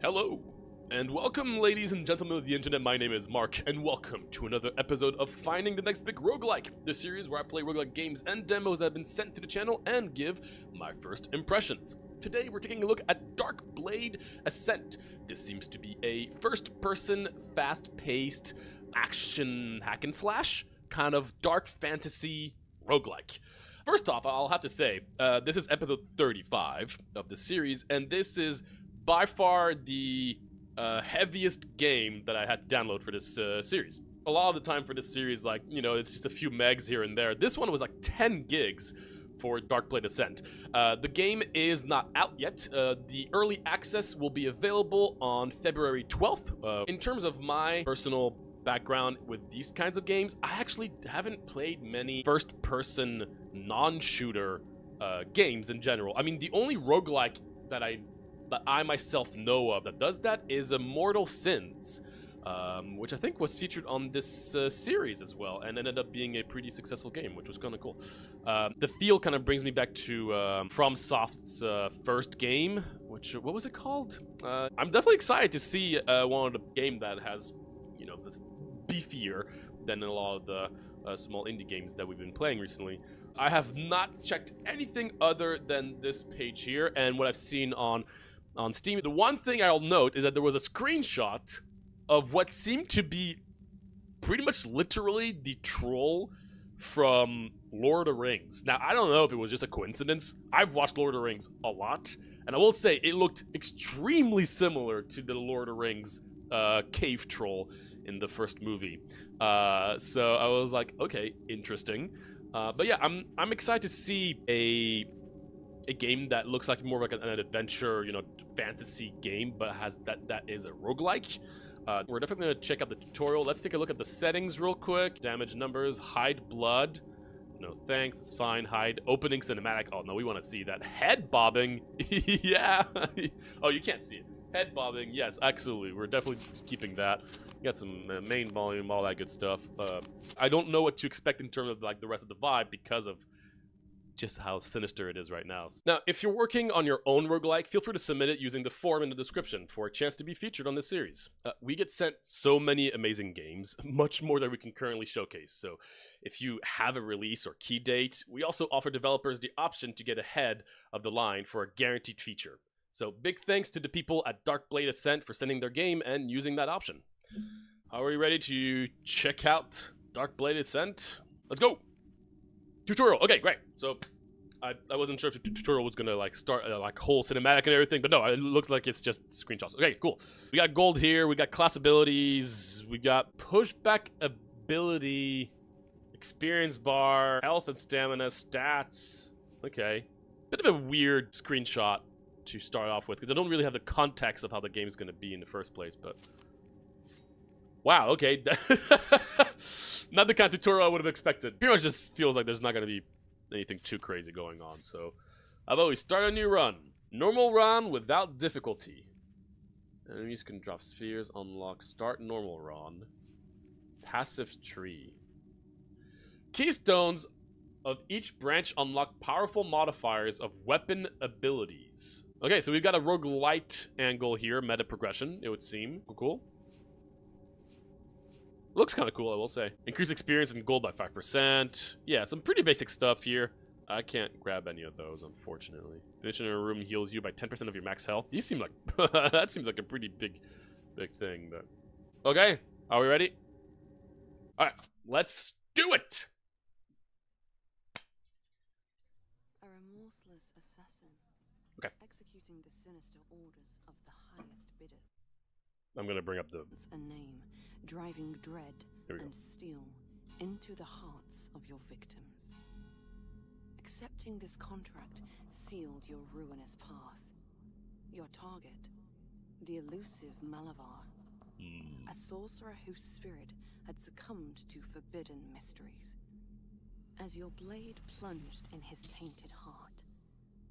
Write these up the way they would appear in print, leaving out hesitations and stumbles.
Hello, and welcome ladies and gentlemen of the internet. My name is Mark, and welcome to another episode of Finding the Next Big Roguelike, the series where I play roguelike games and demos that have been sent to the channel and give my first impressions. Today we're taking a look at Darkblade Ascent. This seems to be a first-person, fast-paced, action hack-and-slash kind of dark fantasy roguelike. First off, I'll have to say, this is episode 35 of the series, and this is by far the heaviest game that I had to download for this series. A lot of the time for this series, like, you know, it's just a few megs here and there. This one was like 10 gigs for Darkblade Ascent. The game is not out yet. The early access will be available on February 12th. In terms of my personal background with these kinds of games, I actually haven't played many first-person non-shooter games in general. I mean, the only roguelike that I myself know of that does that is Immortal Sins, which I think was featured on this series as well, and ended up being a pretty successful game, which was kind of cool. The feel kind of brings me back to FromSoft's first game, which, what was it called? I'm definitely excited to see one of the game that has, you know, that's beefier than a lot of the small indie games that we've been playing recently. I have not checked anything other than this page here and what I've seen on Steam. The one thing I'll note is that there was a screenshot of what seemed to be pretty much literally the troll from Lord of the Rings. Now, I don't know if it was just a coincidence. I've watched Lord of the Rings a lot, and I will say it looked extremely similar to the Lord of the Rings cave troll in the first movie. So I was like, okay, interesting. But yeah, I'm excited to see a game that looks like more like an adventure, you know, fantasy game, but has that is a roguelike. We're definitely going to check out the tutorial. Let's take a look at the settings real quick. Damage numbers, hide blood. No thanks, it's fine. Hide opening cinematic. Oh no, we want to see that. Head bobbing. Yeah. Oh, you can't see it. Head bobbing. Yes, absolutely. We're definitely keeping that. Got some main volume, all that good stuff. I don't know what to expect in terms of like the rest of the vibe because of just how sinister it is right now. Now, if you're working on your own roguelike, feel free to submit it using the form in the description for a chance to be featured on this series. We get sent so many amazing games, much more than we can currently showcase. So if you have a release or key date, we also offer developers the option to get ahead of the line for a guaranteed feature. So big thanks to the people at Darkblade Ascent for sending their game and using that option. Are we ready to check out Darkblade Ascent? Let's go! Tutorial. Okay, great. So I wasn't sure if the tutorial was gonna like start like whole cinematic and everything, but no, it looks like it's just screenshots. Okay, cool. We got gold here. We got class abilities. We got pushback ability, experience bar, health and stamina, stats. Okay, bit of a weird screenshot to start off with because I don't really have the context of how the game's gonna be in the first place, but. Wow, okay. Not the kind of tutorial I would have expected. Pretty much just feels like there's not going to be anything too crazy going on. So, how about we start a new run? Normal run without difficulty. Enemies can drop spheres, unlock, start normal run. Passive tree. Keystones of each branch unlock powerful modifiers of weapon abilities. Okay, so we've got a roguelite angle here, meta progression, it would seem. Cool. Looks kind of cool, I will say. Increase experience and gold by 5%. Yeah, some pretty basic stuff here. I can't grab any of those, unfortunately. Finishing in a room heals you by 10% of your max health. These seem like... that seems like a pretty big thing, but... Okay, are we ready? Alright, let's do it! A remorseless assassin. Okay. Executing the sinister orders of the highest bidders. I'm gonna bring up the... It's a name, driving dread and steel into the hearts of your victims. Accepting this contract sealed your ruinous path. Your target, the elusive Malavar, a sorcerer whose spirit had succumbed to forbidden mysteries. As your blade plunged in his tainted heart,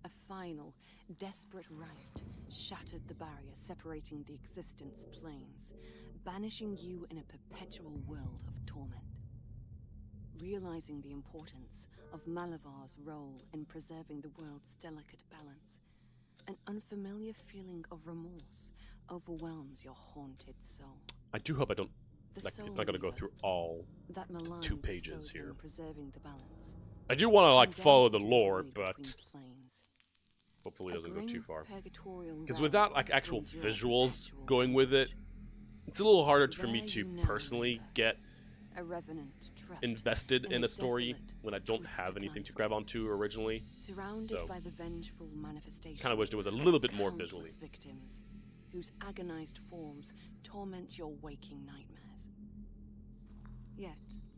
a final, desperate rout shattered the barrier separating the existence planes, banishing you in a perpetual world of torment. Realizing the importance of Malavar's role in preserving the world's delicate balance, An unfamiliar feeling of remorse overwhelms your haunted soul. I do hope I don't, like, Soul it's not gonna go Weaver, through all that 2 pages here. preserving the balance. I do want to, like, follow the Condemned to lore, void but between planes. hopefully it A doesn't go too grim far. purgatorial Because realm without, like, to actual endure visuals perpetual going with it, it's a little harder for me There to you now personally linger, get a revenant trapped invested in a a story desolate, when I don't twisted have anything to landscape. grab onto originally. Surrounded So, by the vengeful manifestations. kind of wish there was a little bit more countless visually. victims whose agonized forms torment your waking nightmares. Yet,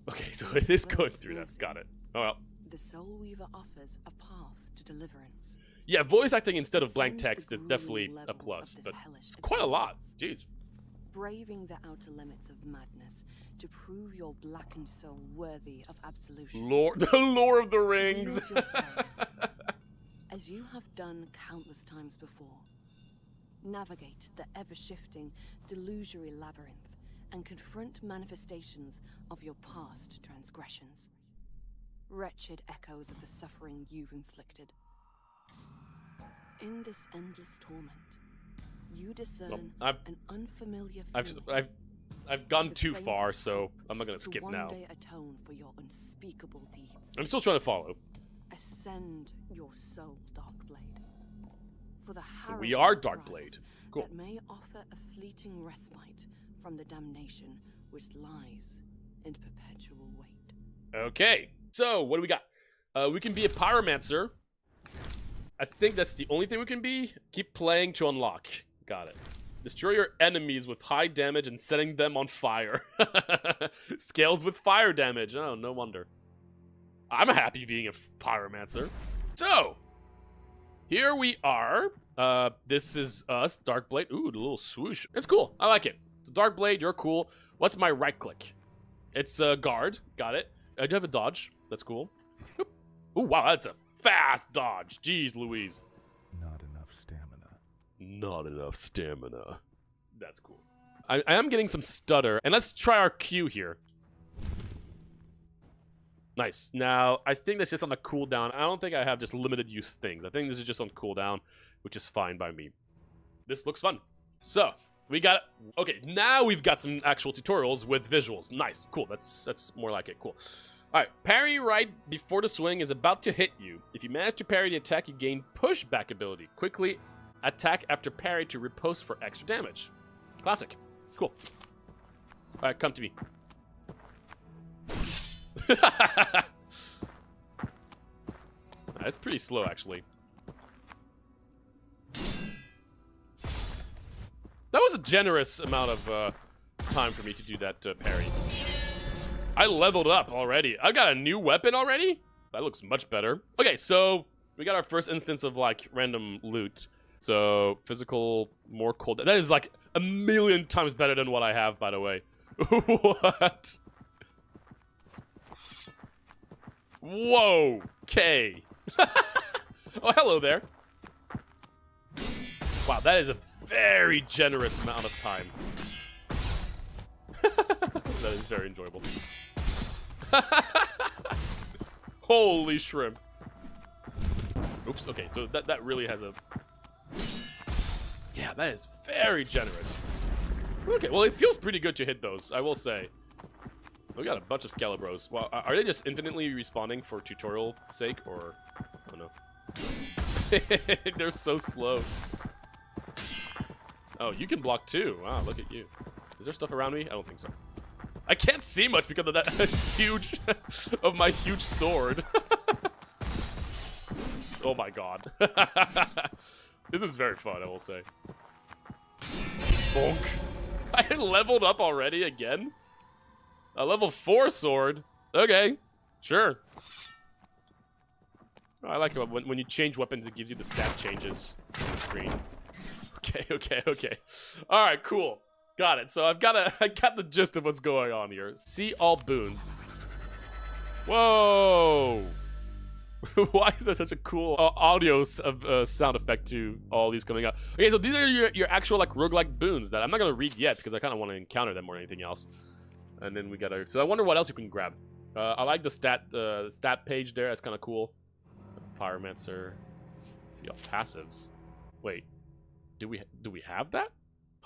Okay, so it is going through that. Got it. Oh well. the Soul Weaver offers a path to deliverance. Yeah, voice acting instead of blank Ascend the text is grueling definitely a levels plus, of this but hellish it's quite a lot. existence. Jeez. Braving the outer limits of madness to prove your blackened soul worthy of absolution. The lore of the rings. Wield your plans, as you have done countless times before. Navigate the ever-shifting, delusory labyrinth and confront manifestations of your past transgressions. Wretched echoes of the suffering you've inflicted. In this endless torment, you discern an unfamiliar feeling. I've gone The too far, faintest so hope I'm not gonna to skip one now. day atone for your unspeakable deeds. I'm still trying to follow. Ascend your soul, Darkblade. For the We harrowing are trials Darkblade. Cool. that may offer a fleeting respite from the damnation which lies in perpetual wait. Okay, so what do we got? We can be a pyromancer. I think that's the only thing we can be. Keep playing to unlock. Got it. Destroy your enemies with high damage and setting them on fire. Scales with fire damage. Oh, no wonder. I'm happy being a pyromancer. So, here we are. This is us, Darkblade. Ooh, the little swoosh. It's cool. I like it. It's a Darkblade. You're cool. What's my right click? It's a guard. Got it. I do have a dodge. That's cool. Oop. Ooh, wow, that's a fast dodge. Jeez Louise. Not enough stamina. Not enough stamina. That's cool. I am getting some stutter. And let's try our Q here. Nice. Now, I think that's just on the cooldown. I don't think I have just limited use things. I think this is just on cooldown, which is fine by me. This looks fun. So, we got it. Okay, now we've got some actual tutorials with visuals. Nice. Cool. That's more like it. Cool. Alright, parry right before the swing is about to hit you. If you manage to parry the attack, you gain pushback ability. Quickly attack after parry to riposte for extra damage. Classic. Cool. Alright, come to me. That's pretty slow, actually. That was a generous amount of time for me to do that parry. I leveled up already. I've got a new weapon already? That looks much better. Okay, so we got our first instance of, like, random loot. So, physical, more cold. That is, like, a million times better than what I have, by the way. What? Whoa. Okay. Oh, hello there. Wow, that is a very generous amount of time. That is very enjoyable. Holy shrimp. Oops, okay, so that really has a... Yeah, that is very generous. Okay, well, it feels pretty good to hit those, I will say. We got a bunch of Scalibros. Well, are they just infinitely respawning for tutorial sake, or... I don't know. They're so slow. Oh, you can block too. Wow, look at you. Is there stuff around me? I don't think so. I can't see much because of that huge... of my huge sword. Oh my god. This is very fun, I will say. Bonk. I leveled up already again? A level 4 sword? Okay. Sure. I like it when you change weapons, it gives you the stat changes on the screen. Okay. Alright, cool. Got it. So I got the gist of what's going on here. See all boons. Whoa! Why is there such a cool audio sound effect to all these coming up? Okay, so these are your actual like roguelike boons that I'm not gonna read yet because I kind of want to encounter them more than anything else. And then we gotta. So I wonder what else you can grab. I like the stat page there. That's kind of cool. Pyromancer. See all passives. Wait. Do we have that?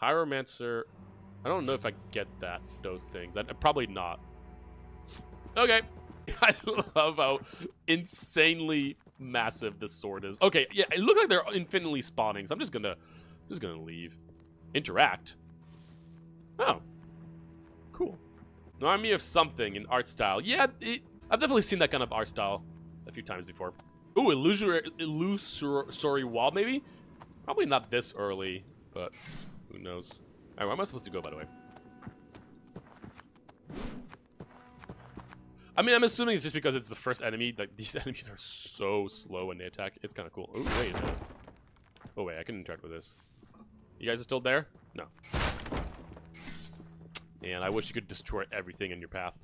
Pyromancer. I don't know if I get those things. Probably not. Okay. I love how insanely massive this sword is. Okay, yeah, it looks like they're infinitely spawning, so I'm just gonna leave. Interact. Oh. Cool. An army of something in art style. Yeah, I've definitely seen that kind of art style a few times before. Ooh, illusory wall, maybe? Probably not this early, but who knows. Alright, where am I supposed to go, by the way? I mean, I'm assuming it's just because it's the first enemy. Like, these enemies are so slow when they attack. It's kind of cool. Oh, wait a minute. Oh, wait, I can interact with this. You guys are still there? No. Man, I wish you could destroy everything in your path.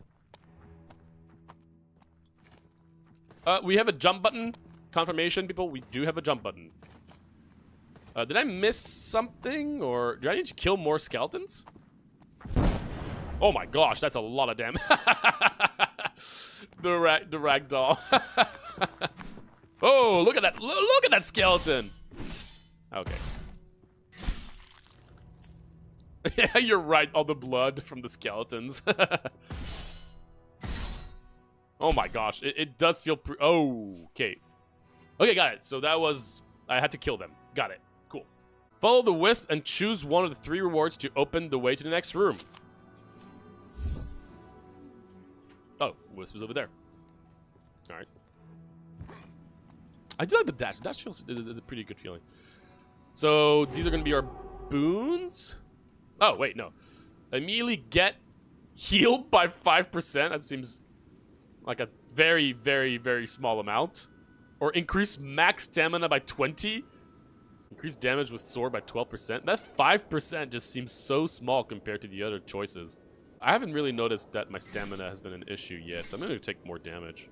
We have a jump button. Confirmation, people. We do have a jump button. Did I miss something? Or do I need to kill more skeletons? Oh my gosh, that's a lot of damage. the ragdoll. Oh, look at that! Look at that skeleton. Okay. Yeah, you're right. All the blood from the skeletons. Oh my gosh, it does feel okay. Okay, got it. So that was... I had to kill them. Got it. Cool. Follow the wisp and choose one of the 3 rewards to open the way to the next room. Oh, wisp is over there. Alright. I do like the dash. Dash feels is a pretty good feeling. So, these are going to be our boons. Oh, wait, no. Immediately get healed by 5%. That seems like a very, very, very small amount. Or increase max stamina by 20. Increase damage with sword by 12%. That 5% just seems so small compared to the other choices. I haven't really noticed that my stamina has been an issue yet, so I'm going to take more damage.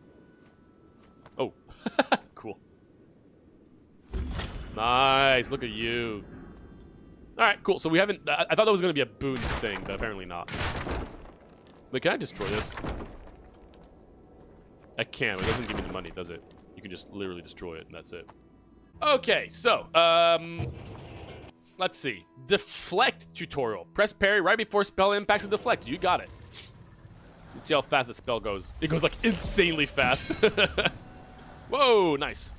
Oh, cool. Nice, look at you. Alright, cool. So we haven't... I thought that was going to be a boon thing, but apparently not. Wait, can I destroy this? I can, but it doesn't give me the money, does it? You can just literally destroy it, and that's it. Okay, so, let's see. Deflect tutorial. Press parry right before spell impacts and deflect. You got it. Let's see how fast the spell goes. It goes, like, insanely fast. Whoa, nice.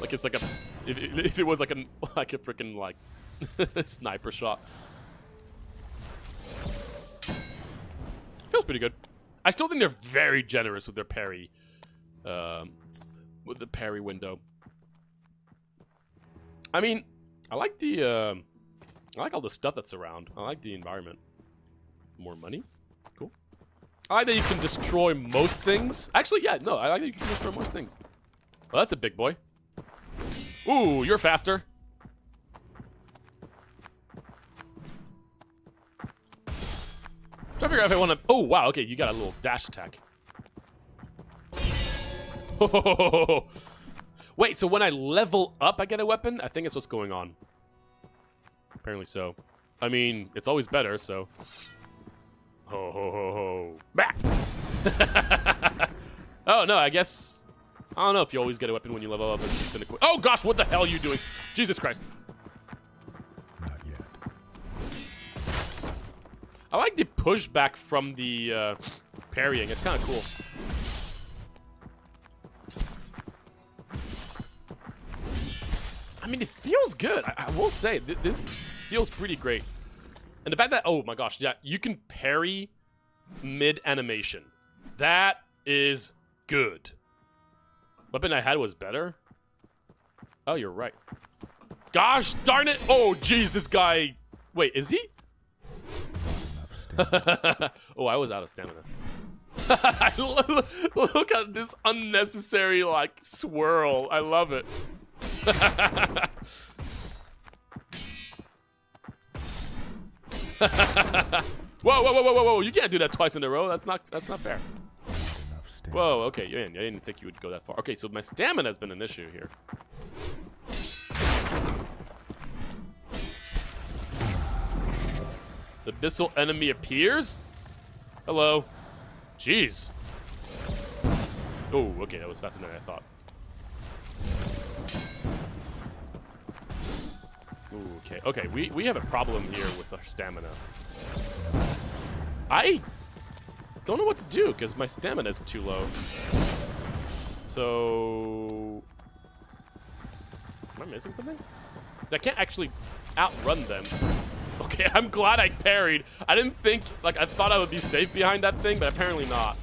Like, it's like a... If it was like a freaking, like, sniper shot. Feels pretty good. I still think they're very generous with their parry. With the parry window. I mean, I like the, I like all the stuff that's around. I like the environment. More money? Cool. I like that you can destroy most things. Actually, yeah, no, I like that you can destroy most things. Well, that's a big boy. Ooh, you're faster. Trying to figure out if I want to... Oh, wow, okay, you got a little dash attack. Oh, wait, so when I level up, I get a weapon? I think it's what's going on. Apparently so. I mean, it's always better, so... Ho, ho, ho, ho. Back! Oh, no, I guess... I don't know if you always get a weapon when you level up. It's been oh, gosh, what the hell are you doing? Jesus Christ. Not yet. I like the pushback from the parrying. It's kind of cool. I mean, it feels good. I will say, this feels pretty great. And the fact that, oh my gosh, yeah, you can parry mid-animation. That is good. Weapon I had was better? Oh, you're right. Gosh darn it! Oh, jeez, this guy... Wait, is he? Oh, I was out of stamina. Look at this unnecessary, like, swirl. I love it. Whoa, whoa, whoa, whoa, whoa! You can't do that twice in a row. That's not fair. Whoa, okay, man, I didn't think you would go that far. Okay, so my stamina has been an issue here. The abyssal enemy appears? Hello. Jeez. Oh, okay, that was faster than I thought. Okay, we have a problem here with our stamina. I don't know what to do because my stamina is too low. So, am I missing something? I can't actually outrun them. Okay, I'm glad I parried. I didn't think, like, I thought I would be safe behind that thing, but apparently not.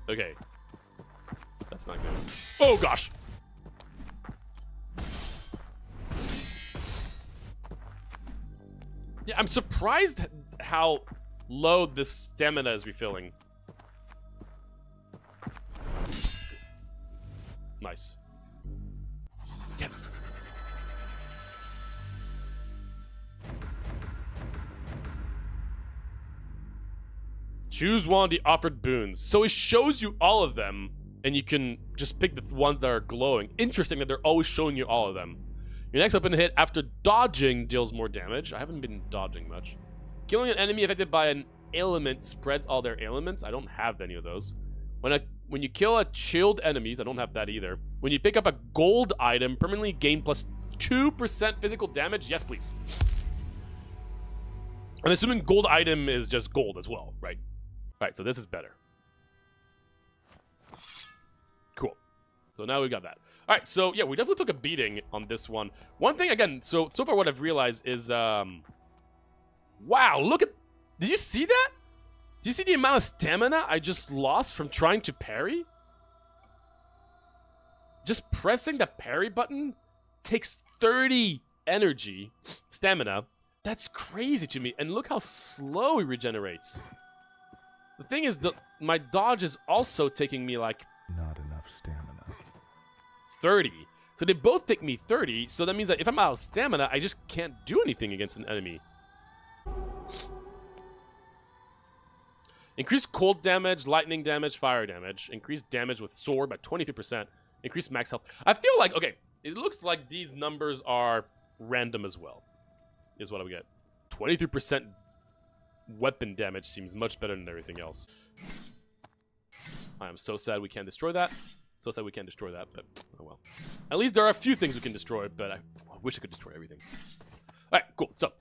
Okay. That's not good. Oh, gosh! Yeah, I'm surprised how low this stamina is refilling. Nice. Get him. Choose one of the offered boons. So it shows you all of them, and you can just pick the ones that are glowing. Interesting that they're always showing you all of them. Your next weapon hit after dodging deals more damage. I haven't been dodging much. Killing an enemy affected by an ailment spreads all their ailments. I don't have any of those. When you kill a chilled enemies, I don't have that either. When you pick up a gold item, permanently gain plus 2% physical damage. Yes, please. I'm assuming gold item is just gold as well, right? Alright, so this is better. Cool. So now we got that. Alright, so yeah, we definitely took a beating on this one. One thing, again, so far what I've realized is, wow, look at, did you see that? Do you see the amount of stamina I just lost from trying to parry? Just pressing the parry button takes 30 energy, stamina. That's crazy to me. And look how slow he regenerates. The thing is, my dodge is also taking me like... Not enough stamina. 30. So they both take me 30, so that means that if I'm out of stamina, I just can't do anything against an enemy. Increase cold damage, lightning damage, fire damage. Increase damage with sword by 23%. Increase max health. I feel like, okay, it looks like these numbers are random as well. Is what I get. 23% weapon damage seems much better than everything else. I am so sad we can't destroy that. So sad we can't destroy that, but oh well. At least there are a few things we can destroy, but I wish I could destroy everything. Alright, cool. So,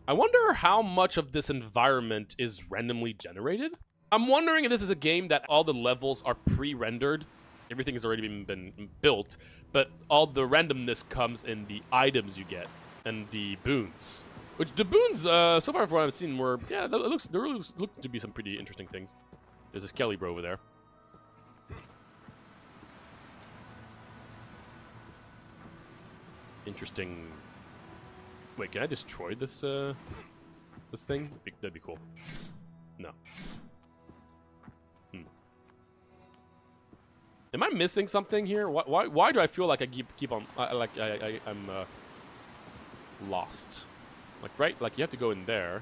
I wonder how much of this environment is randomly generated? I'm wondering if this is a game that all the levels are pre-rendered. Everything has already been built, but all the randomness comes in the items you get and the boons. Which the boons, so far from what I've seen, were, yeah, there really look to be some pretty interesting things. There's this Kelly bro over there. Interesting. Wait, can I destroy this this thing? That'd be cool. No. Am I missing something here? Why do I feel like I keep on I'm lost? Like, right? Like, you have to go in there,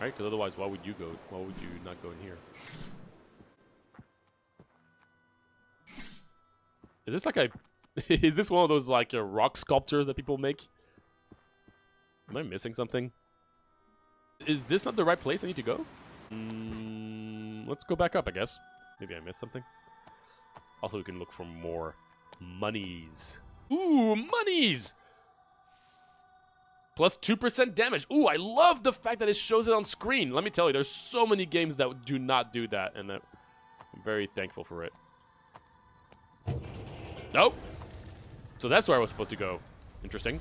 right? Because otherwise, why would you go? Why would you not go in here? Is this like a? Is this one of those like rock sculptures that people make? Am I missing something? Is this not the right place I need to go? Let's go back up, I guess. Maybe I missed something. Also, we can look for more monies. Ooh, monies! Plus 2% damage. Ooh, I love the fact that it shows it on screen. Let me tell you, there's so many games that do not do that, and I'm very thankful for it. Nope. So that's where I was supposed to go. Interesting.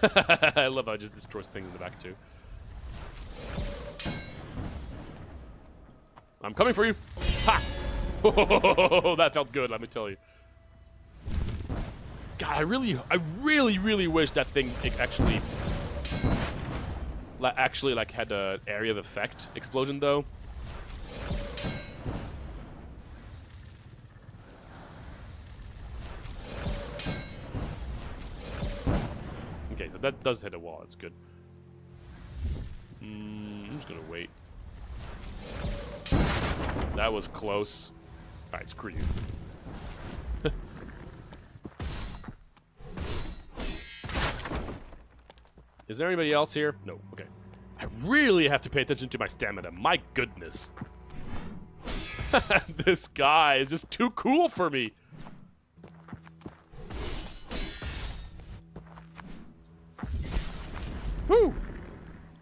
I love how it just destroys things in the back, too. I'm coming for you. Ha! Oh, that felt good, let me tell you. God, I really wish that thing actually like had an area of effect explosion though. Okay, so that does hit a wall. That's good. I'm just gonna wait. That was close. All right, screw you. Is there anybody else here? No. Okay. I really have to pay attention to my stamina. My goodness. This guy is just too cool for me. Whew.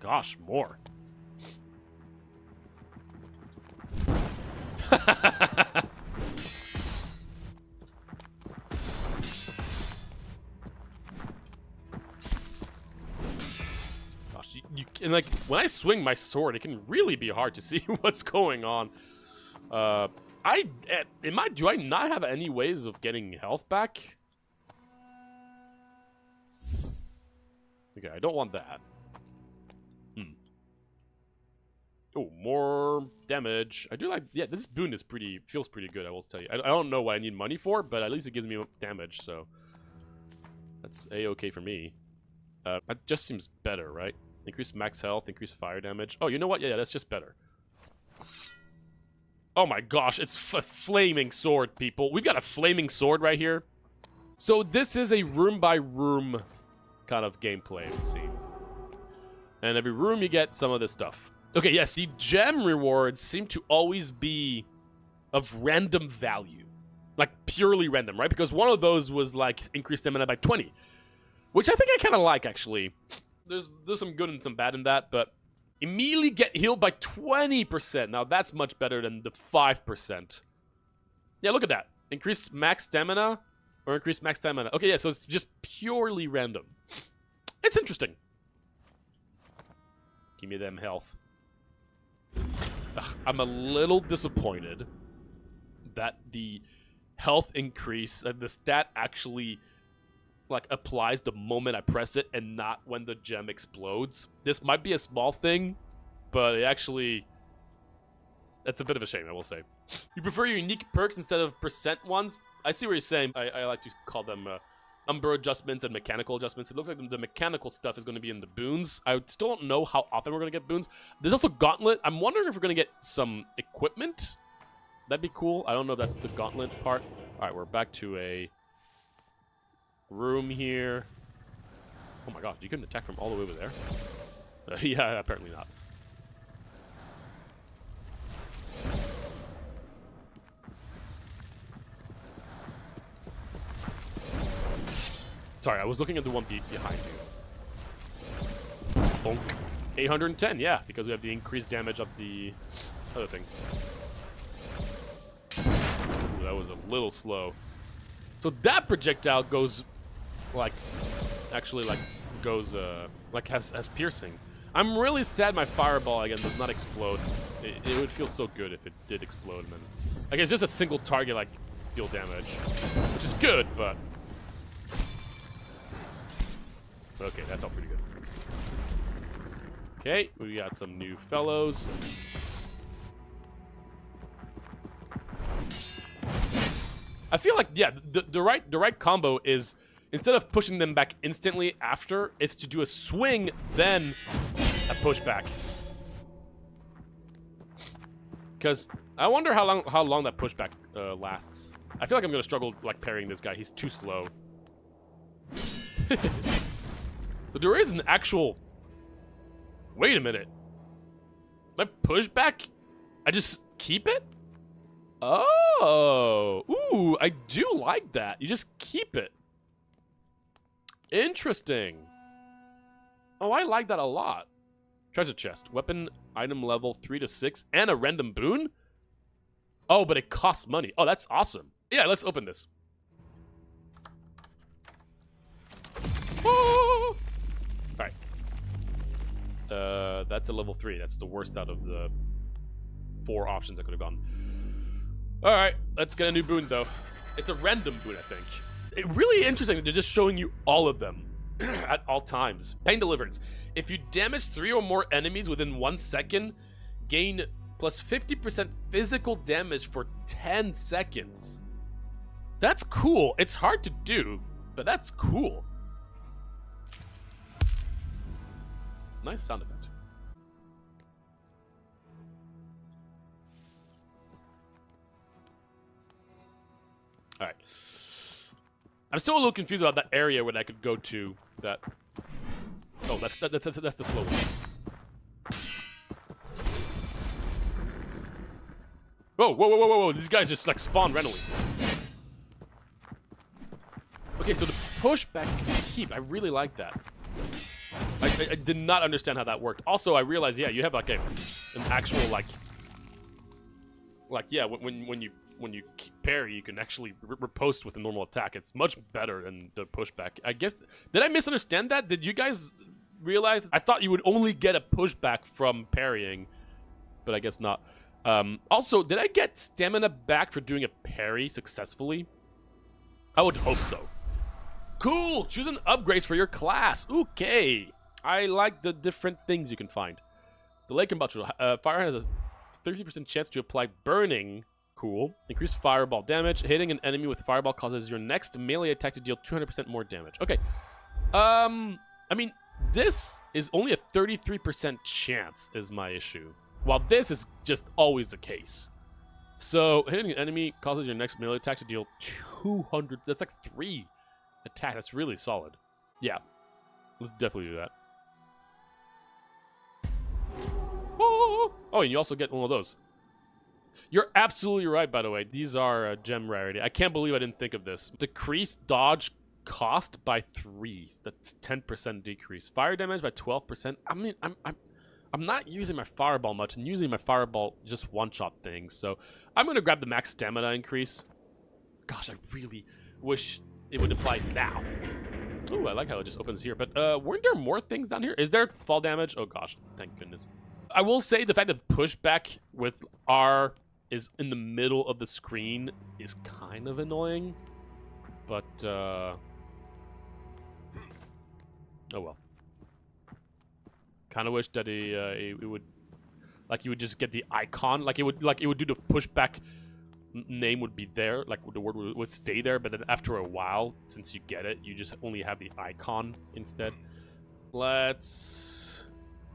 Gosh, more. And like when I swing my sword, it can really be hard to see what's going on. Do I not have any ways of getting health back? Okay, I don't want that. Oh, more damage. I do like, yeah, this boon is feels pretty good, I will tell you. I don't know what I need money for, but at least it gives me damage, so that's a-okay for me. That just seems better, right? Increase max health, increase fire damage. Oh, you know what? Yeah, that's just better. Oh my gosh, it's a flaming sword, people. We've got a flaming sword right here. So this is a room-by-room kind of gameplay, it seems. And every room you get some of this stuff. Okay, yes, the gem rewards seem to always be of random value. Like, purely random, right? Because one of those was, like, increased stamina by 20. Which I think I kind of like, actually. There's some good and some bad in that, but immediately get healed by 20%. Now that's much better than the 5%. Yeah, look at that. Increased max stamina or increased max stamina. Okay, yeah, so it's just purely random. It's interesting. Give me them health. Ugh, I'm a little disappointed that the health increase, the stat actually like applies the moment I press it and not when the gem explodes. This might be a small thing, but it actually, that's a bit of a shame, I will say. You prefer your unique perks instead of percent ones? I see what you're saying. I like to call them number adjustments and mechanical adjustments. It looks like the mechanical stuff is going to be in the boons. I still don't know how often we're going to get boons. There's also Gauntlet. I'm wondering if we're going to get some equipment. That'd be cool. I don't know if that's the Gauntlet part. All right, we're back to a room here. Oh my god, you couldn't attack from all the way over there? Yeah, apparently not. Sorry, I was looking at the one behind you. Bonk. 810, yeah, because we have the increased damage of the other thing. Ooh, that was a little slow. So that projectile goes like, actually like goes like has piercing. I'm really sad my fireball again does not explode. It would feel so good if it did explode, and then like it's just a single target like deal damage, which is good, but okay, that felt pretty good. Okay, we got some new fellows. I feel like, yeah, the right combo is, instead of pushing them back instantly after, is to do a swing, then a pushback. Because I wonder how long that pushback lasts. I feel like I'm gonna struggle like parrying this guy. He's too slow. So there is an actual. Wait a minute. My pushback? I just keep it? Oh, ooh, I do like that. You just keep it. Interesting. Oh, I like that a lot. Treasure chest. Weapon item level 3 to 6 and a random boon? Oh, but it costs money. Oh, that's awesome. Yeah, let's open this. Oh! Alright. That's a level 3. That's the worst out of the 4 options I could have gone. Alright, let's get a new boon, though. It's a random boon, I think. It's really interesting that they're just showing you all of them at all times. Pain Deliverance. If you damage 3 or more enemies within 1 second, gain plus 50% physical damage for 10 seconds. That's cool. It's hard to do, but that's cool. Nice sound effect. All right. I'm still a little confused about that area where I could go to. That. Oh, that's the slow one. Whoa, whoa, whoa, whoa, whoa, these guys just like spawn randomly. Okay, so the pushback can keep. I really like that. I did not understand how that worked. Also, I realized, yeah, you have like an actual like yeah, when you parry, you can actually riposte with a normal attack. It's much better than the pushback. I guess, did I misunderstand that? Did you guys realize? I thought you would only get a pushback from parrying, but I guess not. Also, did I get stamina back for doing a parry successfully? I would hope so. Cool! Choose an upgrades for your class. Okay. I like the different things you can find. The Lake and Bottle. Fire has a 30% chance to apply burning. Cool. Increase fireball damage. Hitting an enemy with fireball causes your next melee attack to deal 200% more damage. Okay. I mean, this is only a 33% chance is my issue. While this is just always the case. So, hitting an enemy causes your next melee attack to deal 200... That's like 3 attack. That's really solid. Yeah. Let's definitely do that. Oh, and you also get one of those. You're absolutely right, by the way. These are gem rarity. I can't believe I didn't think of this. Decrease dodge cost by 3. That's 10% decrease. Fire damage by 12%. I mean, I'm not using my fireball much, and using my fireball just one-shot things. So I'm gonna grab the max stamina increase. Gosh, I really wish it would apply now. Ooh, I like how it just opens here. But weren't there more things down here? Is there fall damage? Oh gosh, thank goodness. I will say the fact that pushback with R is in the middle of the screen is kind of annoying. But, oh well. Kind of wish that it would, like, you would just get the icon, like it would do the pushback name would be there, like the word would stay there, but then after a while, since you get it, you just only have the icon instead. Let's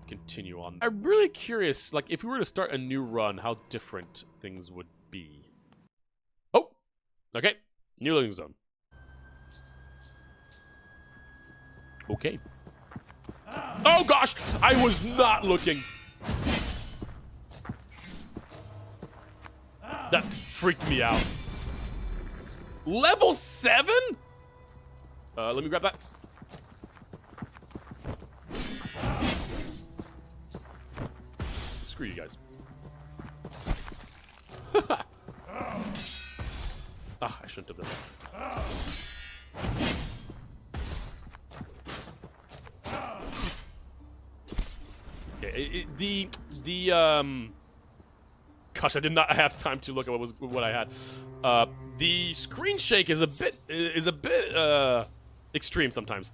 continue on. I'm really curious, like, if we were to start a new run, how different things would be. Oh, okay, new living zone. Okay. Oh gosh, I was not looking. That freaked me out. Level 7? Let me grab that. Screw you guys. Ah, I shouldn't have done that. Okay, gosh, I did not have time to look at what I had. The screen shake is a bit extreme sometimes.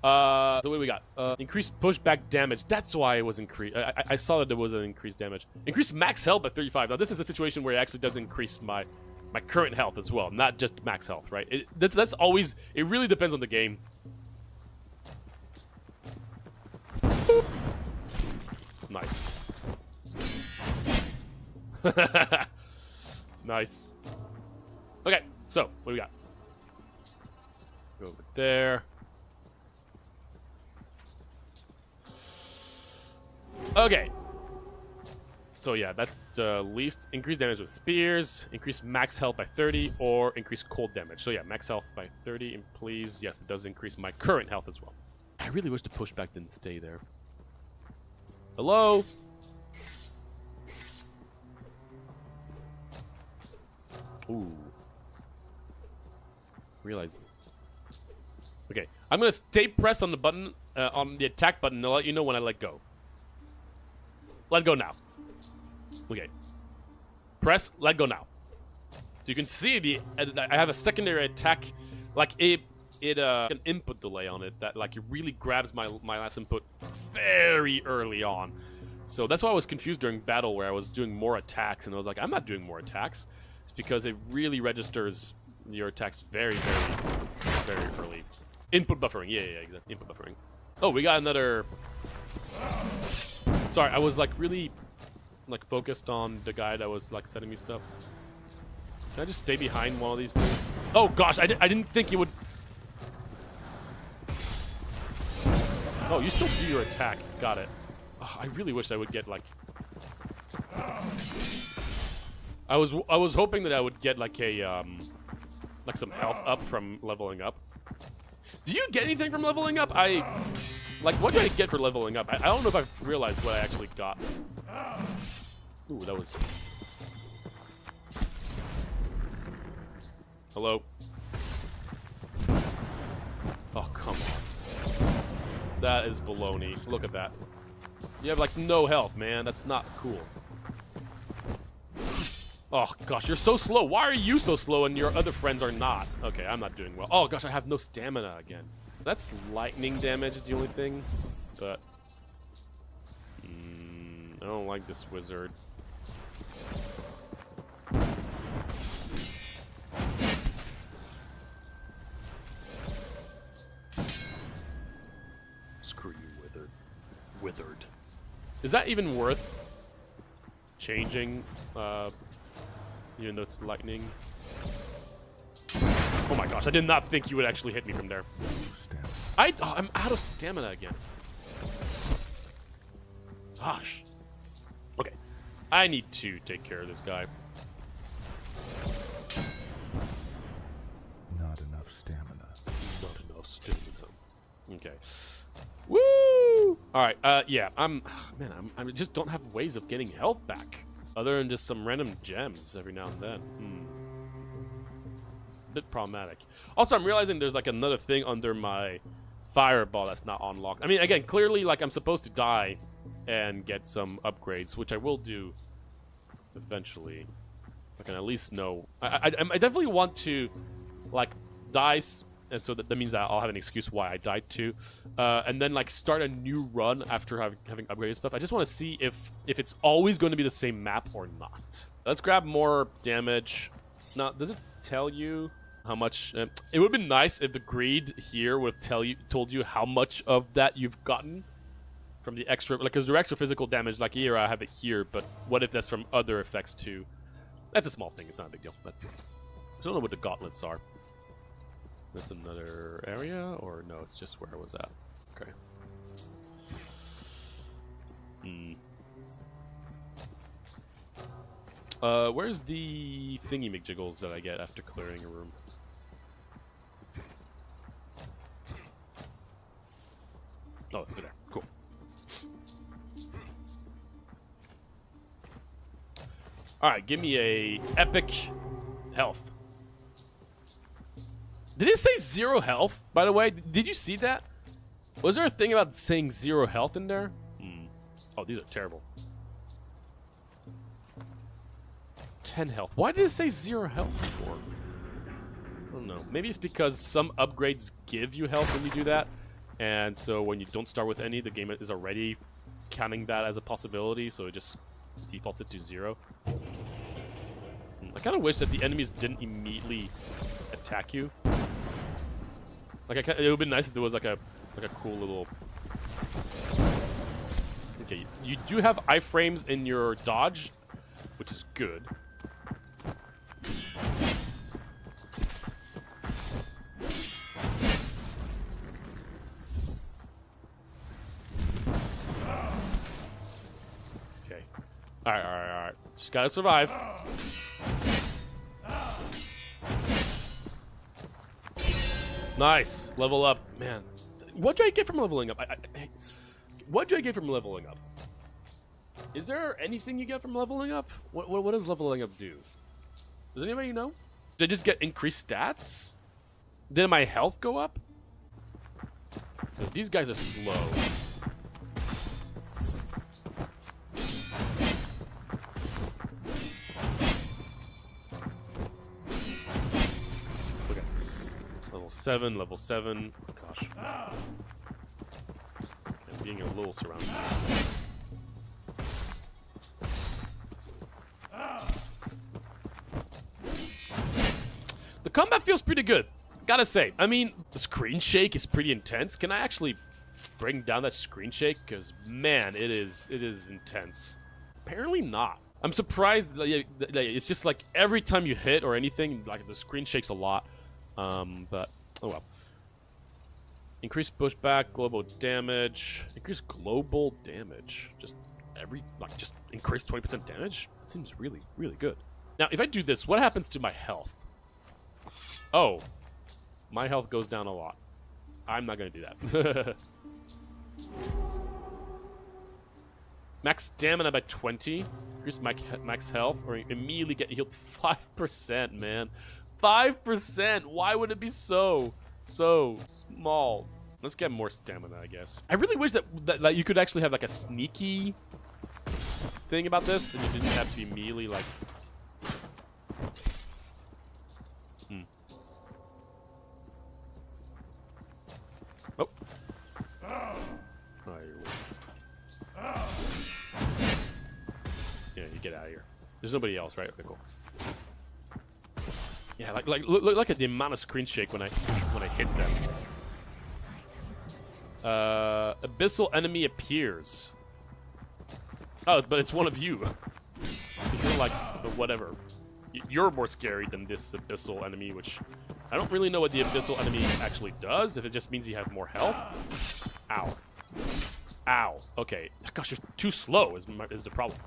So what do we got? Increased pushback damage. That's why it was increased. I saw that there was an increased damage. Increased max health by 35. Now this is a situation where it actually does increase my current health as well, not just max health, right? That's always. It really depends on the game. Nice. Nice. Okay, so what do we got? Go over there. Okay. So yeah, that's least increased damage with spears, increase max health by 30, or increase cold damage. So yeah, max health by 30, and please, yes, it does increase my current health as well. I really wish the pushback didn't stay there. Hello? Ooh. Realize. Okay, I'm gonna stay pressed on the button, on the attack button to let you know when I let go. Let go now. Okay. Press, let go now. So you can see I have a secondary attack, like an input delay on it that like it really grabs my last input very early on. So that's why I was confused during battle where I was doing more attacks and I was like, I'm not doing more attacks. It's because it really registers your attacks very, very, very early. Input buffering, yeah, exactly. Input buffering. Oh, we got another. Sorry, I was like really like focused on the guy that was like sending me stuff. Can I just stay behind one of these things? Oh gosh, I didn't think it would. Oh, you still do your attack. Got it. Oh, I really wish I would get like. I was hoping that I would get like a like some health up from leveling up. Do you get anything from leveling up? Like, what do I get for leveling up? I don't know if I've realized what I actually got. Ooh, that was... Hello? Oh, come on. That is baloney. Look at that. You have, like, no health, man. That's not cool. Oh, gosh, you're so slow. Why are you so slow and your other friends are not? Okay, I'm not doing well. Oh, gosh, I have no stamina again. That's lightning damage is the only thing, but... I don't like this wizard. Screw you, withered. Is that even worth changing, even though it's lightning? Oh my gosh, I did not think you would actually hit me from there. I'm out of stamina again. Gosh. Okay, I need to take care of this guy. Not enough stamina. Not enough stamina. Okay. Woo! Alright, yeah, man, I just don't have ways of getting health back. Other than just some random gems every now and then. Bit problematic. Also, I'm realizing there's like another thing under my fireball that's not unlocked. I mean, again, clearly, like, I'm supposed to die and get some upgrades, which I will do eventually. I can at least know. I definitely want to, like, die, and so that means that I'll have an excuse why I died too, and then like start a new run after having upgraded stuff. I just want to see if it's always going to be the same map or not. Let's grab more damage. Now, does it tell you how much? It would have been nice if the greed here would have told you how much of that you've gotten from the extra, like, because the extra physical damage, like here, I have it here, but what if that's from other effects too? That's a small thing, it's not a big deal. But I don't know what the gauntlets are. That's another area, or no, it's just where I was at. Okay. Where's the thingy-McJiggles that I get after clearing a room? Oh, they're there. Cool. Alright, give me a epic health. Did it say 0 health, by the way? Did you see that? Was there a thing about saying 0 health in there? Oh, these are terrible. 10 health. Why did it say 0 health before? I don't know. Maybe it's because some upgrades give you health when you do that. And so when you don't start with any, the game is already counting that as a possibility. So it just defaults it to 0. I kind of wish that the enemies didn't immediately attack you. Like, it would be nice if there was like a cool little. Okay, you do have iframes in your dodge, which is good. Okay. Alright. Just gotta survive. Nice. Level up. Man. What do I get from leveling up? What do I get from leveling up? Is there anything you get from leveling up? What does leveling up do? Does anybody know? Did I just get increased stats? Did my health go up? These guys are slow. Level 7. Gosh. I'm being a little surrounded. The combat feels pretty good, gotta say. I mean, the screen shake is pretty intense. Can I actually bring down that screen shake? Because, man, it is intense. Apparently not. I'm surprised. It's just like every time you hit or anything, like the screen shakes a lot. But oh well. Increased pushback, global damage. Increased global damage. Just increase 20% damage? That seems really, really good. Now, if I do this, what happens to my health? Oh. My health goes down a lot. I'm not going to do that. Max stamina by 20. Increase max health, or immediately get healed 5%, man. 5%! Why would it be so small? Let's get more stamina, I guess. I really wish that you could actually have like a sneaky thing about this, and you didn't have to be immediately like... Oh. Yeah, you get out of here. There's nobody else, right? Okay, cool. Yeah, look at the amount of screen shake when I hit them. Abyssal enemy appears. Oh, but it's one of you. You're like the whatever. You're more scary than this abyssal enemy, which I don't really know what the abyssal enemy actually does. If it just means you have more health. Ow. Ow. Okay. Gosh, you're too slow is the problem.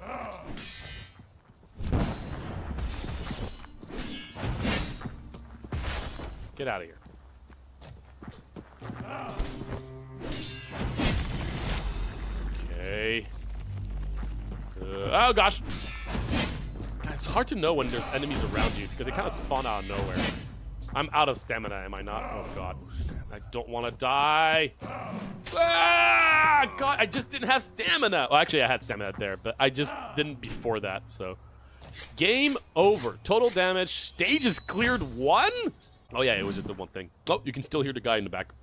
Get out of here. Okay. Oh gosh. God, it's hard to know when there's enemies around you because they kind of spawn out of nowhere. I'm out of stamina, am I not? Oh god. I don't want to die. Ah! God, I just didn't have stamina. Well, actually, I had stamina there, but I just didn't before that, so. Game over. Total damage. Stage is cleared 1? Oh yeah, it was just the one thing. Oh, you can still hear the guy in the back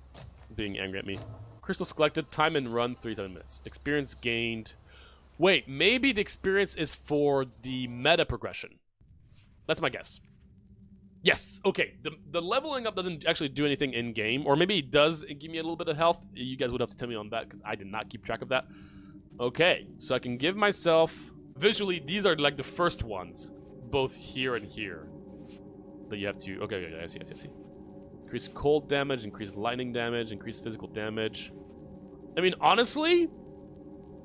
being angry at me. Crystals collected. Time and run 37 minutes. Experience gained. Wait, maybe the experience is for the meta progression. That's my guess. Yes, okay. The leveling up doesn't actually do anything in-game, or maybe it does give me a little bit of health. You guys would have to tell me on that, because I did not keep track of that. Okay, so I can give myself... Visually, these are like the first ones, both here and here. That you have to... Okay, I see. Increase cold damage, increase lightning damage, increase physical damage. I mean, honestly,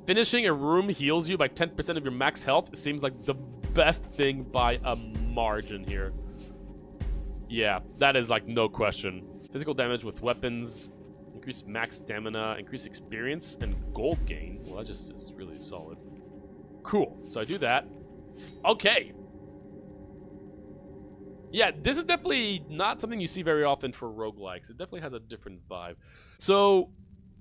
finishing a room heals you by 10% of your max health seems like the best thing by a margin here. Yeah, that is like no question. Physical damage with weapons, increase max stamina, increase experience, and gold gain. Well, that just is really solid. Cool, so I do that. Okay. Yeah, this is definitely not something you see very often for roguelikes. It definitely has a different vibe. So,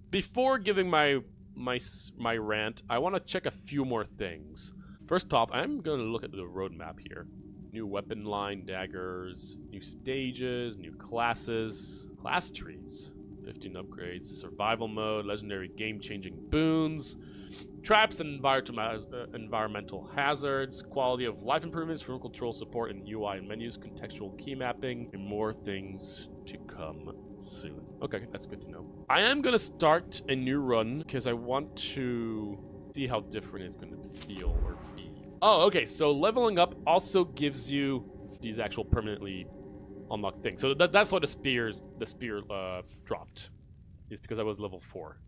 before giving my rant, I want to check a few more things. First off, I'm going to look at the roadmap here. New weapon line, daggers, new stages, new classes, class trees, 15 upgrades, survival mode, legendary game-changing boons, traps and environmental hazards, quality of life improvements, remote control support in UI and menus, contextual key mapping, and more things to come soon. Okay, that's good to know. I am going to start a new run because I want to see how different it's going to feel or be. Oh, okay, so leveling up also gives you these actual permanently unlocked things. So that's why the spear dropped. It's because I was level 4.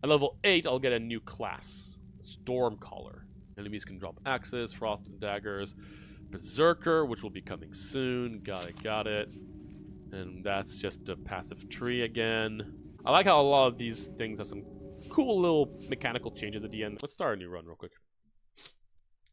At level 8, I'll get a new class, Stormcaller. Enemies can drop axes, frost and daggers, Berserker, which will be coming soon. Got it. And that's just a passive tree again. I like how a lot of these things have some cool little mechanical changes at the end. Let's start a new run real quick.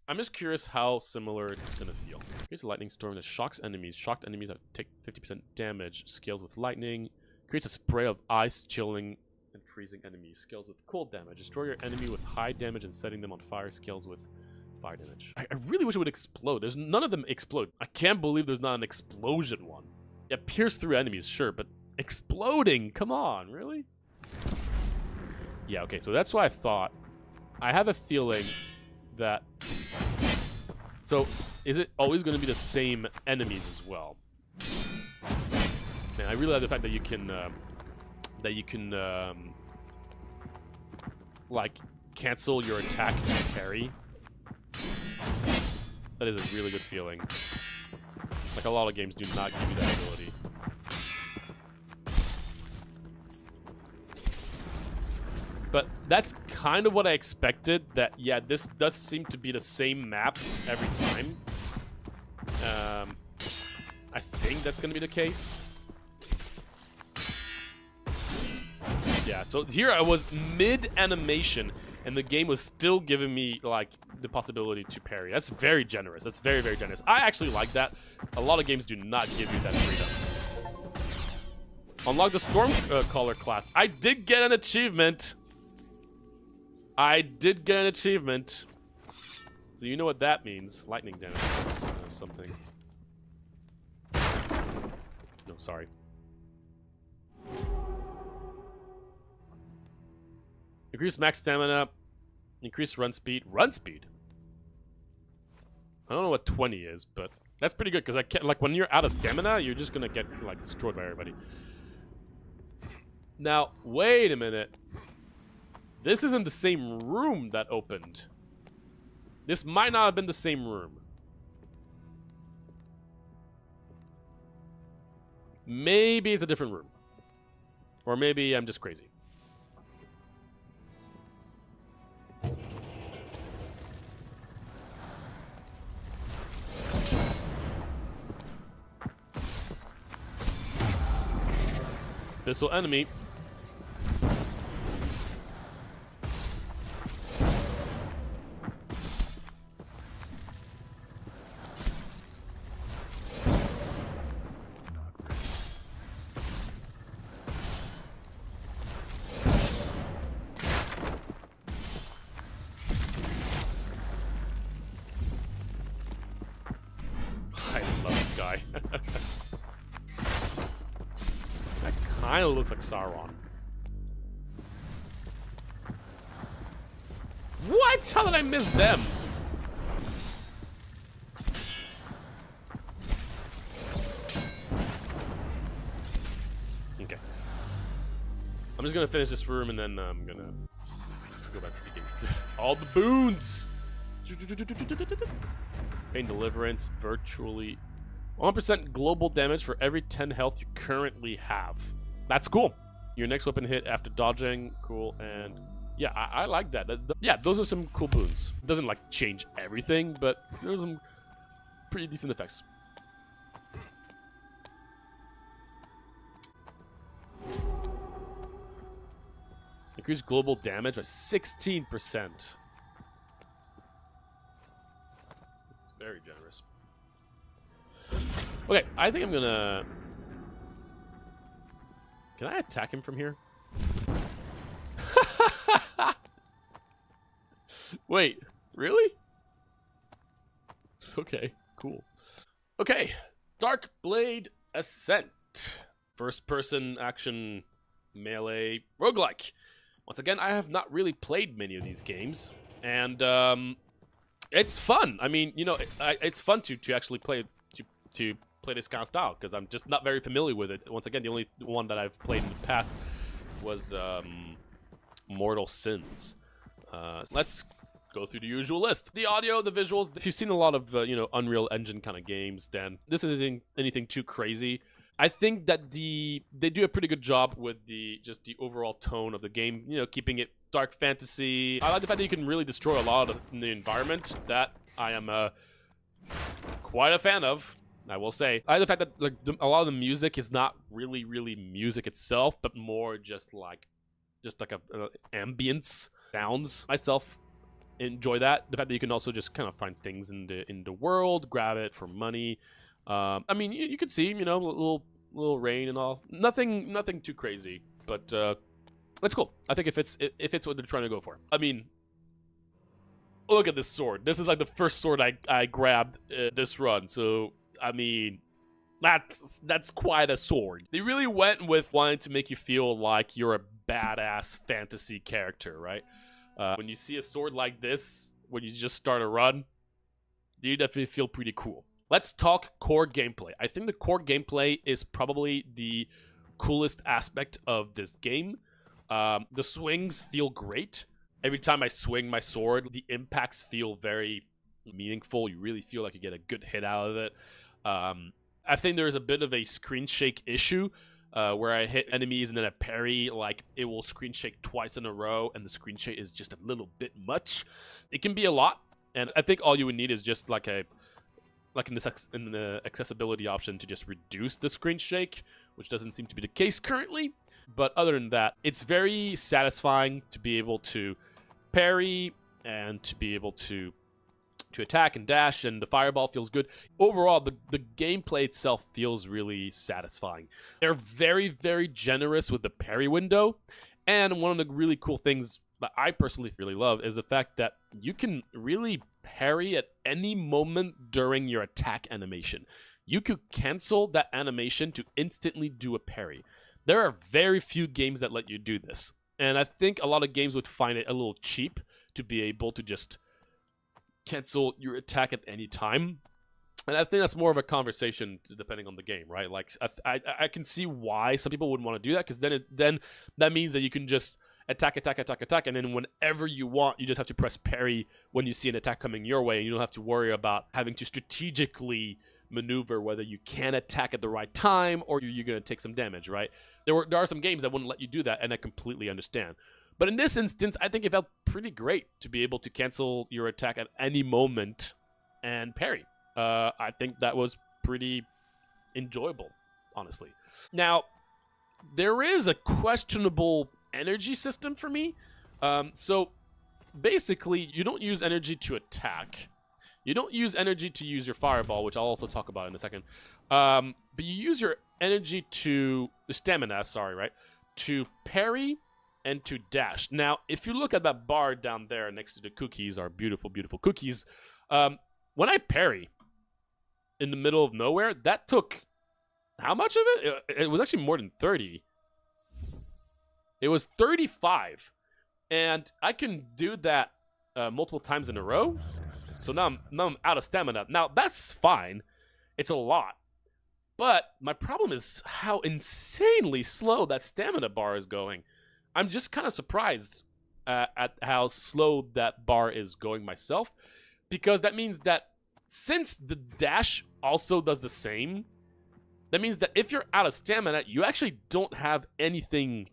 I'm just curious how similar it's gonna feel. Creates a lightning storm that shocks enemies. Shocked enemies that take 50% damage. Scales with lightning. Creates a spray of ice, chilling and freezing enemies. Scales with cold damage. Destroy your enemy with high damage and setting them on fire. Scales with fire damage. I really wish it would explode. There's none of them explode. I can't believe there's not an explosion one. Yeah, pierce through enemies, sure, but exploding? Come on, really? Yeah, okay, so that's what I thought. I have a feeling that... So, is it always going to be the same enemies as well? Man, I really like the fact that you can... like, cancel your attack and parry. That is a really good feeling. Like, a lot of games do not give you that ability. But that's kind of what I expected, that, yeah, this does seem to be the same map every time. I think that's gonna be the case. Yeah, so here I was mid-animation, and the game was still giving me, like, the possibility to parry. That's very generous. That's very, very generous. I actually like that. A lot of games do not give you that freedom. Unlock the Stormcaller class. I did get an achievement. I did get an achievement. So you know what that means. Lightning damage or something. No, sorry. Increase max stamina. Increase run speed. Run speed? I don't know what 20 is, but that's pretty good because I can't, like, when you're out of stamina, you're just gonna get, like, destroyed by everybody. Now, wait a minute. This isn't the same room that opened. This might not have been the same room. Maybe it's a different room. Or maybe I'm just crazy. This'll enemy. I love this guy. That kind of looks like Sauron. What? How did I miss them? Okay. I'm just gonna finish this room and then I'm gonna go back to the game. All the boons! Pain Deliverance, virtually 1% global damage for every 10 health you currently have. That's cool. Your next weapon hit after dodging, cool, and yeah, I like that. Yeah, those are some cool boons. It doesn't like change everything, but there's some pretty decent effects. Increase global damage by 16%. It's very generous. Okay, I think I'm gonna... Can I attack him from here? Wait, really? Okay, cool. Okay, Darkblade Ascent. First-person action melee roguelike. Once again, I have not really played many of these games, and it's fun. I mean, you know, it's fun to actually play this kind of style because I'm just not very familiar with it. Once again, the only one that I've played in the past was Mortal Sins. Let's go through the usual list. The audio, the visuals. If you've seen a lot of you know, Unreal Engine kind of games, then this isn't anything too crazy. I think that they do a pretty good job with just the overall tone of the game. You know, keeping it dark fantasy. I like the fact that you can really destroy a lot of the environment. That I am quite a fan of, I will say. I like the fact that like a lot of the music is not really music itself, but more just like a ambience sounds. Myself enjoy that. The fact that you can also just kind of find things in the world, grab it for money. I mean, you can see, you know, little rain and all. Nothing too crazy, but that's cool. I think if it's what they're trying to go for. I mean, look at this sword. This is like the first sword I grabbed this run. So I mean, that's quite a sword. They really went with wanting to make you feel like you're a badass fantasy character, right? When you see a sword like this, when you just start a run, you definitely feel pretty cool. Let's talk core gameplay. I think the core gameplay is probably the coolest aspect of this game. The swings feel great. Every time I swing my sword, the impacts feel very meaningful. You really feel like you get a good hit out of it. I think there's a bit of a screen shake issue where I hit enemies and then I parry, like it will screen shake twice in a row and the screen shake is just a little bit much. It can be a lot, and I think all you would need is just like a like in the accessibility option to just reduce the screen shake, which doesn't seem to be the case currently. But other than that, it's very satisfying to be able to parry and to be able to attack and dash, and the fireball feels good. Overall, the gameplay itself feels really satisfying. They're very, very generous with the parry window, and one of the really cool things that I personally really love is the fact that you can really parry at any moment during your attack animation. You could cancel that animation to instantly do a parry. There are very few games that let you do this, and I think a lot of games would find it a little cheap to be able to just cancel your attack at any time. And I think that's more of a conversation depending on the game, right? Like, I can see why some people wouldn't want to do that, because then that means that you can just attack, and then whenever you want, you just have to press parry when you see an attack coming your way, and you don't have to worry about having to strategically maneuver whether you can attack at the right time or you're going to take some damage, right? There are some games that wouldn't let you do that, and I completely understand. But in this instance, I think it felt pretty great to be able to cancel your attack at any moment and parry. I think that was pretty enjoyable, honestly. Now, there is a questionable energy system for me. So basically, you don't use energy to attack. You don't use energy to use your fireball, which I'll also talk about in a second. But you use your energy to... the stamina, sorry, right? To parry and to dash. Now, if you look at that bar down there next to the cookies, our beautiful, beautiful cookies, when I parry in the middle of nowhere, that took how much of it? It was actually more than 30. It was 35. And I can do that multiple times in a row. So now I'm out of stamina. Now, that's fine. It's a lot. But my problem is how insanely slow that stamina bar is going. I'm just kind of surprised at how slow that bar is going myself, because that means that since the dash also does the same, that means that if you're out of stamina, you actually don't have anything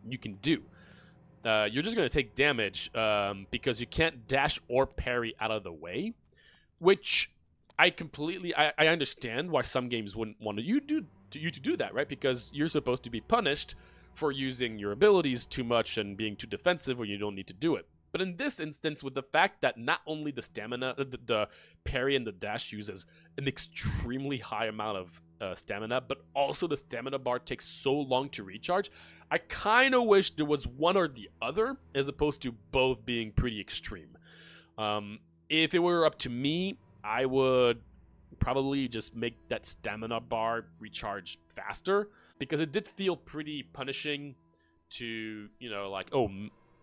you can do. You're just going to take damage because you can't dash or parry out of the way, which I understand why some games wouldn't want you to do that, right? Because you're supposed to be punished for using your abilities too much and being too defensive when you don't need to do it. But in this instance, with the fact that not only the stamina, the parry and the dash uses an extremely high amount of stamina, but also the stamina bar takes so long to recharge, I kind of wish there was one or the other, as opposed to both being pretty extreme. If it were up to me, I would probably just make that stamina bar recharge faster, because it did feel pretty punishing to, you know, like, oh,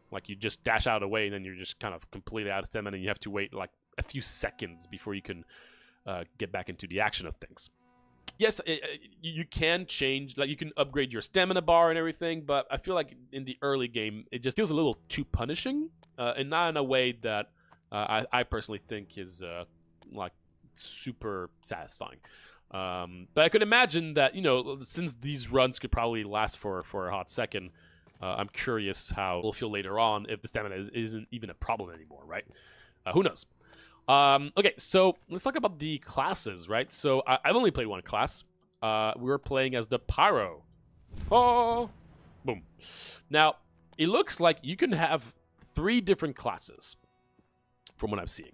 like you just dash out of the way and then you're just kind of completely out of stamina and you have to wait like a few seconds before you can get back into the action of things. Yes, you can change, like you can upgrade your stamina bar and everything, but I feel like in the early game, it just feels a little too punishing, and not in a way that I personally think is like super satisfying. But I could imagine that, you know, since these runs could probably last for a hot second, I'm curious how it'll feel later on if the stamina isn't even a problem anymore, right? Who knows? Okay, so let's talk about the classes, right? So I've only played one class. We were playing as the Pyro. Oh, boom. Now, it looks like you can have 3 different classes from what I'm seeing.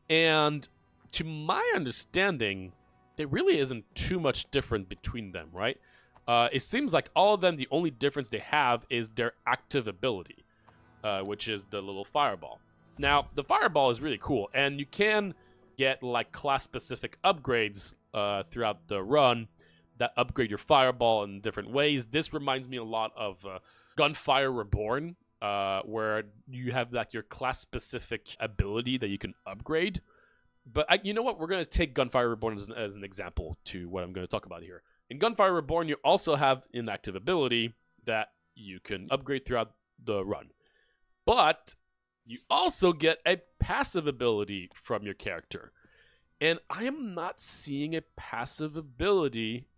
And to my understanding, there really isn't too much different between them, right? It seems like all of them, the only difference they have is their active ability, which is the little fireball. Now, the fireball is really cool, and you can get like class-specific upgrades throughout the run that upgrade your fireball in different ways. This reminds me a lot of Gunfire Reborn, where you have like your class-specific ability that you can upgrade. But you know what? We're going to take Gunfire Reborn as an example to what I'm going to talk about here. In Gunfire Reborn, you also have an active ability that you can upgrade throughout the run. But you also get a passive ability from your character. And I am not seeing a passive ability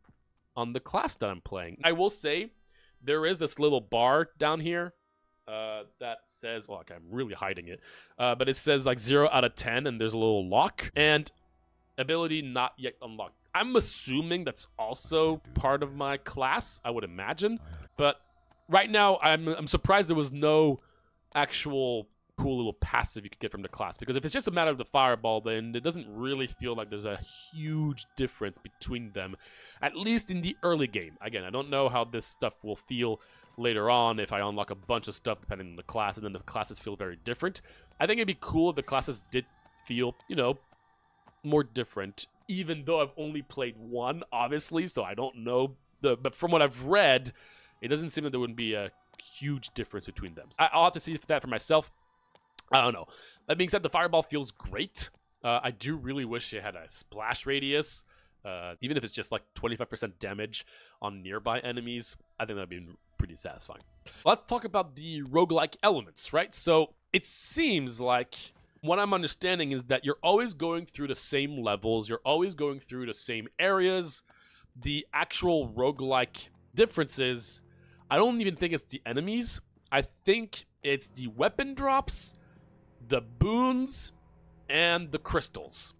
on the class that I'm playing. I will say, there is this little bar down here that says, well, okay, I'm really hiding it, but it says like 0 out of 10, and there's a little lock. And ability not yet unlocked. I'm assuming that's also part of my class, I would imagine. But right now, I'm surprised there was no actual cool little passive you could get from the class. Because if it's just a matter of the fireball, then it doesn't really feel like there's a huge difference between them. At least in the early game. Again, I don't know how this stuff will feel later on if I unlock a bunch of stuff depending on the class, and then the classes feel very different. I think it'd be cool if the classes did feel, you know, more different, even though I've only played one, obviously, so I don't know. But from what I've read, it doesn't seem that there wouldn't be a huge difference between them. I'll have to see that for myself. I don't know. That being said, the fireball feels great. I do really wish it had a splash radius. Even if it's just like 25% damage on nearby enemies, I think that'd be pretty satisfying. Let's talk about the roguelike elements, right? So it seems like what I'm understanding is that you're always going through the same levels, you're always going through the same areas. The actual roguelike differences, I don't even think it's the enemies. I think it's the weapon drops, the boons, and the crystals.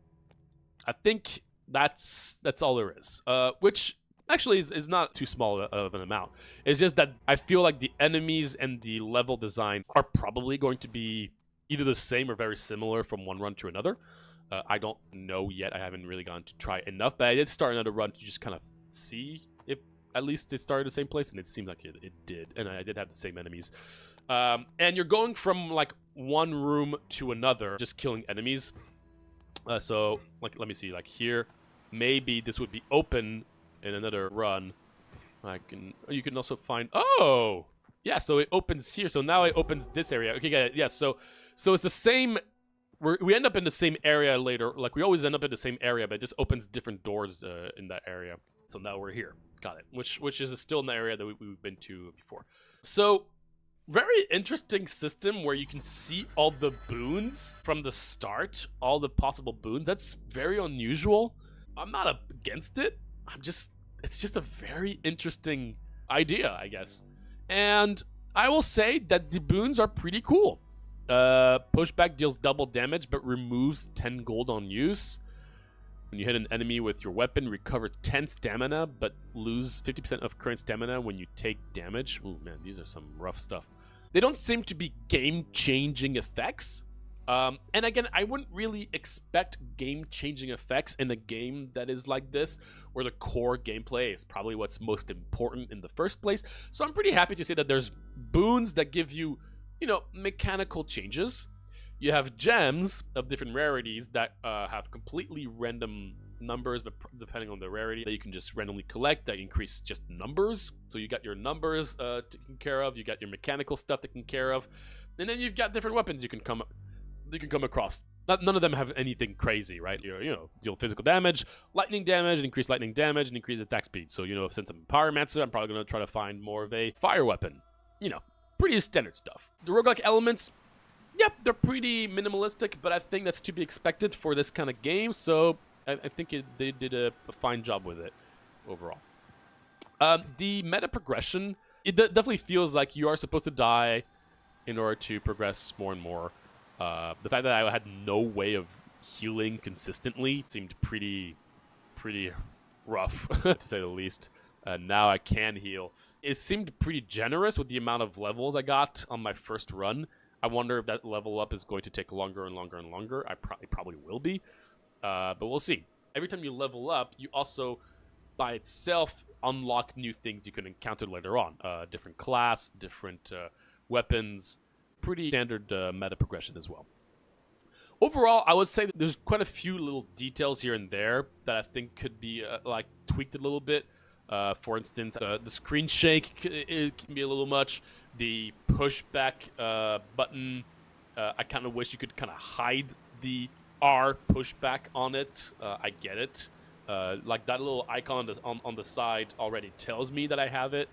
I think that's all there is, which actually is not too small of an amount. It's just that I feel like the enemies and the level design are probably going to be either the same or very similar from one run to another. I don't know yet. I haven't really gone to try enough, but I did start another run to just kind of see if at least it started the same place, and it seemed like it did, and I did have the same enemies. And you're going from like one room to another, just killing enemies. So like, let me see, like here, maybe this would be open in another run. You can also find, oh yeah, so it opens here. So now it opens this area. Okay, got it. Yeah, so it's the same. We end up in the same area later. Like we always end up in the same area, but it just opens different doors in that area. So now we're here. Got it. Which is still in the area that we've been to before. So very interesting system where you can see all the boons from the start, all the possible boons. That's very unusual. I'm not against it. It's just a very interesting idea, I guess. And I will say that the boons are pretty cool. Pushback deals double damage, but removes 10 gold on use. When you hit an enemy with your weapon, recover 10 stamina, but lose 50% of current stamina when you take damage. Ooh, man, these are some rough stuff. They don't seem to be game-changing effects. And again, I wouldn't really expect game-changing effects in a game that is like this, where the core gameplay is probably what's most important in the first place. So I'm pretty happy to say that there's boons that give you, you know, mechanical changes. You have gems of different rarities that have completely random numbers, but depending on the rarity, that you can just randomly collect that increase just numbers. So you got your numbers taken care of, you got your mechanical stuff taken care of, and then you've got different weapons you can come across. None of them have anything crazy, right? You know, deal physical damage, lightning damage, increase lightning damage, and increase attack speed. So, you know, since I'm a pyromancer, I'm probably going to try to find more of a fire weapon. You know, pretty standard stuff. The roguelike elements, yep, they're pretty minimalistic, but I think that's to be expected for this kind of game, so I think they did a fine job with it overall. The meta progression, it definitely feels like you are supposed to die in order to progress more and more. The fact that I had no way of healing consistently seemed pretty rough, to say the least. Now I can heal. It seemed pretty generous with the amount of levels I got on my first run. I wonder if that level up is going to take longer and longer and longer. It probably will be, but we'll see. Every time you level up, you also, by itself, unlock new things you can encounter later on. Different class, different weapons. Pretty standard meta progression as well. Overall, I would say that there's quite a few little details here and there that I think could be like tweaked a little bit. For instance, the screen shake it can be a little much. The pushback button, I kind of wish you could kind of hide the R pushback on it. I get it. Like that little icon on the side already tells me that I have it.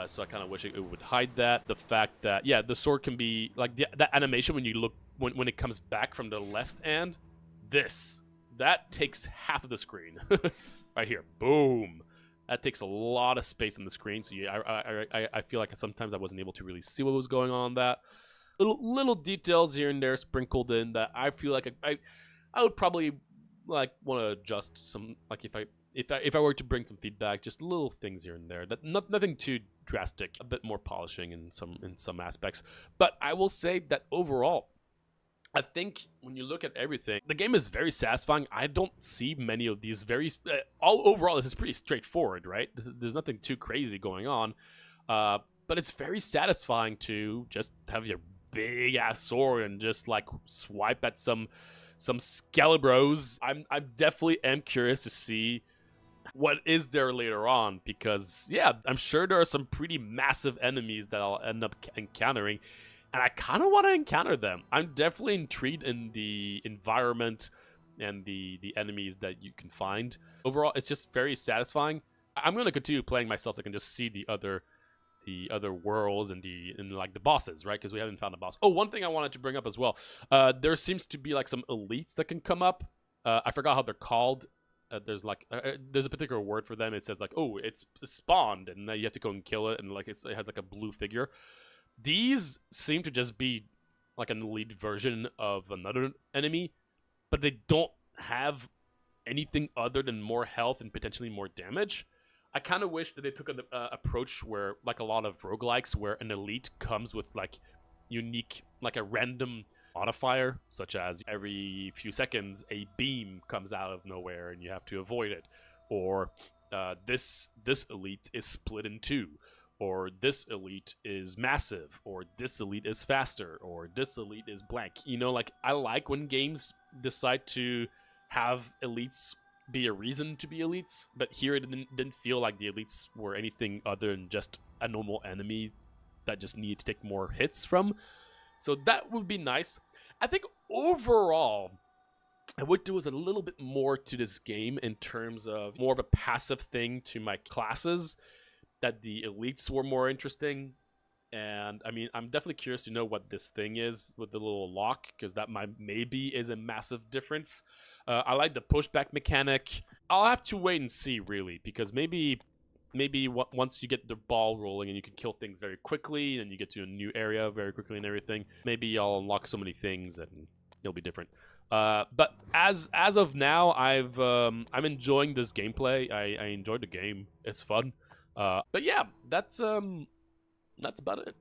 So I kind of wish it would hide that. The fact that, yeah, the sword can be, like, that animation when you look, when it comes back from the left hand, that takes half of the screen. Right here. Boom. That takes a lot of space on the screen. So yeah, I feel like sometimes I wasn't able to really see what was going on that. Little details here and there sprinkled in that I feel like I would probably like want to adjust some, like if I were to bring some feedback, just little things here and there, that nothing too drastic, a bit more polishing in some aspects. But I will say that overall, I think when you look at everything, the game is very satisfying. I don't see many of these overall, this is pretty straightforward, right? There's nothing too crazy going on. But it's very satisfying to just have your big ass sword and just like swipe at some Skelebros. I definitely am curious to see what is there later on, because yeah, I'm sure there are some pretty massive enemies that I'll end up encountering, and I kind of want to encounter them. I'm definitely intrigued in the environment and the enemies that you can find. Overall, it's just very satisfying. I'm going to continue playing myself so I can just see the other worlds and like the bosses, right? Because we haven't found a boss. Oh, one thing I wanted to bring up as well. There seems to be like some elites that can come up. I forgot how they're called. There's a particular word for them. It says like, oh, it's spawned, and you have to go and kill it, and like it has like a blue figure. These seem to just be like an elite version of another enemy, but they don't have anything other than more health and potentially more damage. I kind of wish that they took an approach where, like a lot of roguelikes, where an elite comes with like unique, like a random modifier, such as every few seconds a beam comes out of nowhere and you have to avoid it, or this elite is split in two, or this elite is massive, or this elite is faster, or this elite is blank. You know, like I like when games decide to have elites be a reason to be elites, but here it didn't feel like the elites were anything other than just a normal enemy that just needed to take more hits from. So that would be nice. I think overall, I would do a little bit more to this game in terms of more of a passive thing to my classes, that the elites were more interesting. And I mean, I'm definitely curious to know what this thing is with the little lock, because that maybe is a massive difference. I like the pushback mechanic. I'll have to wait and see, really, because maybe once you get the ball rolling and you can kill things very quickly and you get to a new area very quickly and everything, maybe I'll unlock so many things and it'll be different. But as of now, I'm enjoying this gameplay. I enjoyed the game. It's fun. But yeah, that's about it.